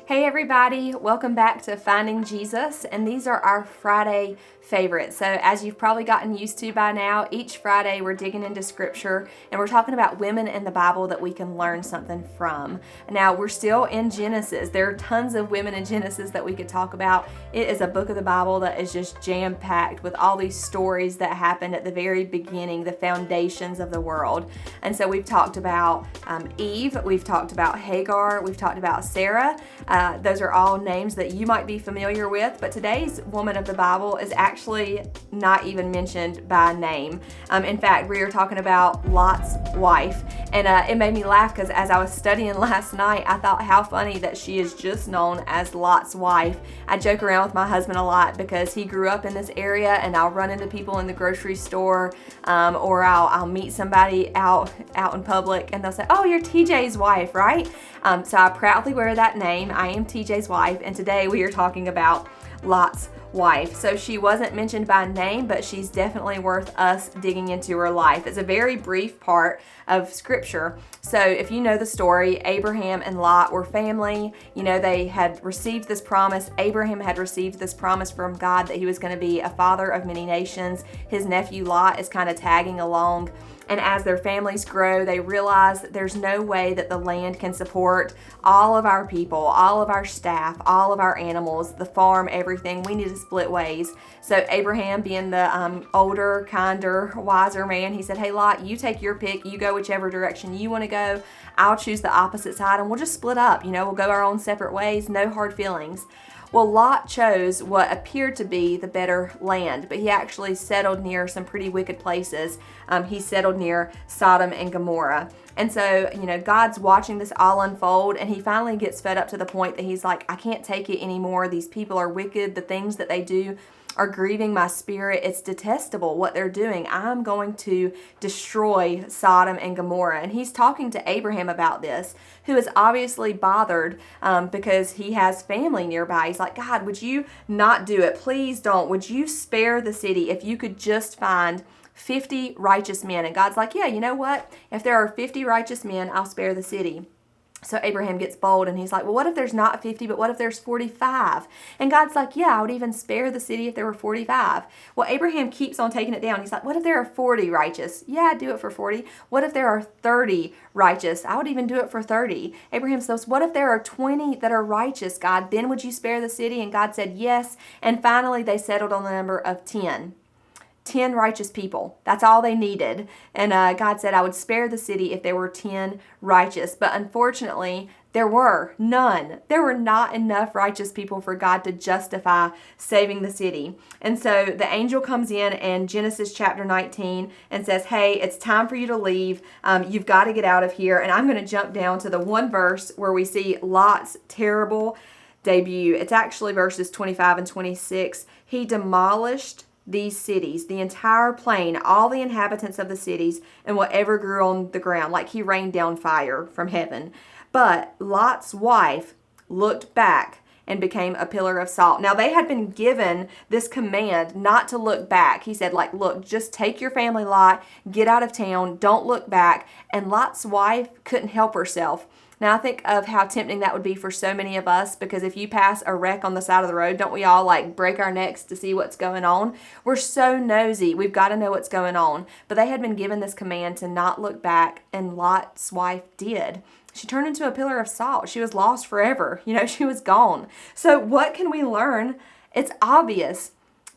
Hey everybody, welcome back to Finding Jesus, and these are our Friday favorites. So as you've probably gotten used to by now, each Friday we're digging into scripture and we're talking about women in the Bible that we can learn something from. Now we're still in Genesis. There are tons of women in Genesis that we could talk about. It is a book of the Bible that is just jam-packed with all these stories that happened at the very beginning, the foundations of the world. And so we've talked about Eve, we've talked about Hagar, we've talked about Sarah. Those are all names that you might be familiar with, but today's woman of the Bible is actually not even mentioned by name. In fact, we are talking about Lot's wife, and it made me laugh because as I was studying last night, I thought how funny that she is just known as Lot's wife. I joke around with my husband a lot because he grew up in this area, and I'll run into people in the grocery store, or I'll meet somebody out in public, and they'll say, "Oh, you're TJ's wife, right?" So I proudly wear that name. I am TJ's wife, and today we are talking about Lot's wife. So she wasn't mentioned by name, but she's definitely worth us digging into her life. It's a very brief part of scripture. So if you know the story, Abraham and Lot were family. You know, they had received this promise. Abraham had received this promise from God that he was going to be a father of many nations. His nephew Lot is kind of tagging along. And as their families grow, they realize that there's no way that the land can support all of our people, all of our staff, all of our animals, the farm, everything. We need to split ways. So Abraham, being the older, kinder, wiser man, he said, "Hey Lot, you take your pick. You go whichever direction you want to go. I'll choose the opposite side and we'll just split up. You know, we'll go our own separate ways. No hard feelings." Well, Lot chose what appeared to be the better land, but he actually settled near some pretty wicked places. He settled near Sodom and Gomorrah. And so, you know, God's watching this all unfold, and he finally gets fed up to the point that he's like, "I can't take it anymore. These people are wicked. The things that they do are grieving my spirit. It's detestable what they're doing. I'm going to destroy Sodom and Gomorrah." And he's talking to Abraham about this, who is obviously bothered because he has family nearby. He's like, "God, would you not do it? Please don't. Would you spare the city if you could just find 50 righteous men?" And God's like, "Yeah, you know what? If there are 50 righteous men, I'll spare the city." So Abraham gets bold and he's like, "Well, what if there's not 50, but what if there's 45? And God's like, "Yeah, I would even spare the city if there were 45. Well, Abraham keeps on taking it down. He's like, "What if there are 40 righteous? Yeah, I'd do it for 40. What if there are 30 righteous? I would even do it for 30. Abraham says, "What if there are 20 that are righteous, God? Then would you spare the city?" And God said, "Yes." And finally, they settled on the number of 10. 10 righteous people. That's all they needed. And God said, "I would spare the city if there were 10 righteous." But unfortunately, there were none. There were not enough righteous people for God to justify saving the city. And so the angel comes in Genesis chapter 19 and says, "Hey, it's time for you to leave. You've got to get out of here." And I'm going to jump down to the one verse where we see Lot's terrible debut. It's actually verses 25 and 26. He demolished these cities, the entire plain, all the inhabitants of the cities, and whatever grew on the ground, like he rained down fire from heaven. But Lot's wife looked back and became a pillar of salt. Now they had been given this command not to look back. He said, like, "Look, just take your family, Lot, get out of town, don't look back." And Lot's wife couldn't help herself. Now I think of how tempting that would be for so many of us, because if you pass a wreck on the side of the road, don't we all like break our necks to see what's going on? We're so nosy. We've got to know what's going on. But they had been given this command to not look back, and Lot's wife did. She turned into a pillar of salt. She was lost forever. You know, she was gone. So what can we learn? It's obvious.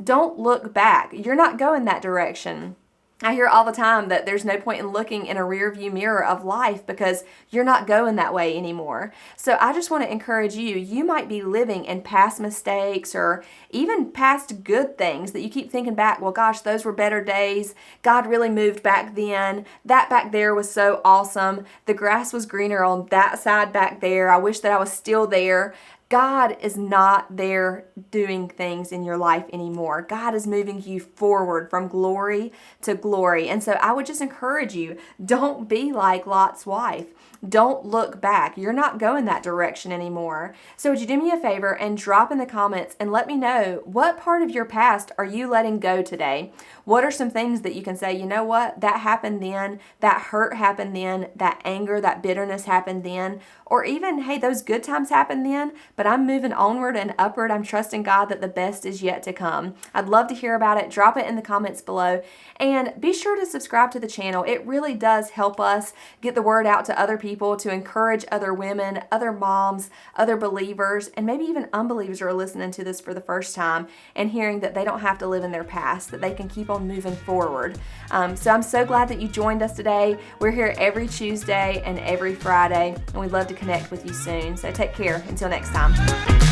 Don't look back. You're not going that direction. I hear all the time that there's no point in looking in a rear view mirror of life because you're not going that way anymore. So I just want to encourage you. You might be living in past mistakes or even past good things that you keep thinking back, "Well, gosh, those were better days. God really moved back then. That back there was so awesome. The grass was greener on that side back there. I wish that I was still there." God is not there doing things in your life anymore. God is moving you forward from glory to glory. And so I would just encourage you, don't be like Lot's wife. don't look back. You're not going that direction anymore. So would you do me a favor and drop in the comments and let me know, what part of your past are you letting go today? What are some things that you can say, you know what, that happened then, that hurt happened then, that anger, that bitterness happened then, or even, hey, those good times happened then, but I'm moving onward and upward. I'm trusting God that the best is yet to come. I'd love to hear about it. Drop it in the comments below, and be sure to subscribe to the channel. It really does help us get the word out to other people, to encourage other women, other moms, other believers, and maybe even unbelievers who are listening to this for the first time and hearing that they don't have to live in their past, that they can keep on moving forward. So I'm so glad that you joined us today. We're here every Tuesday and every Friday, and we'd love to connect with you soon. So take care. Until next time.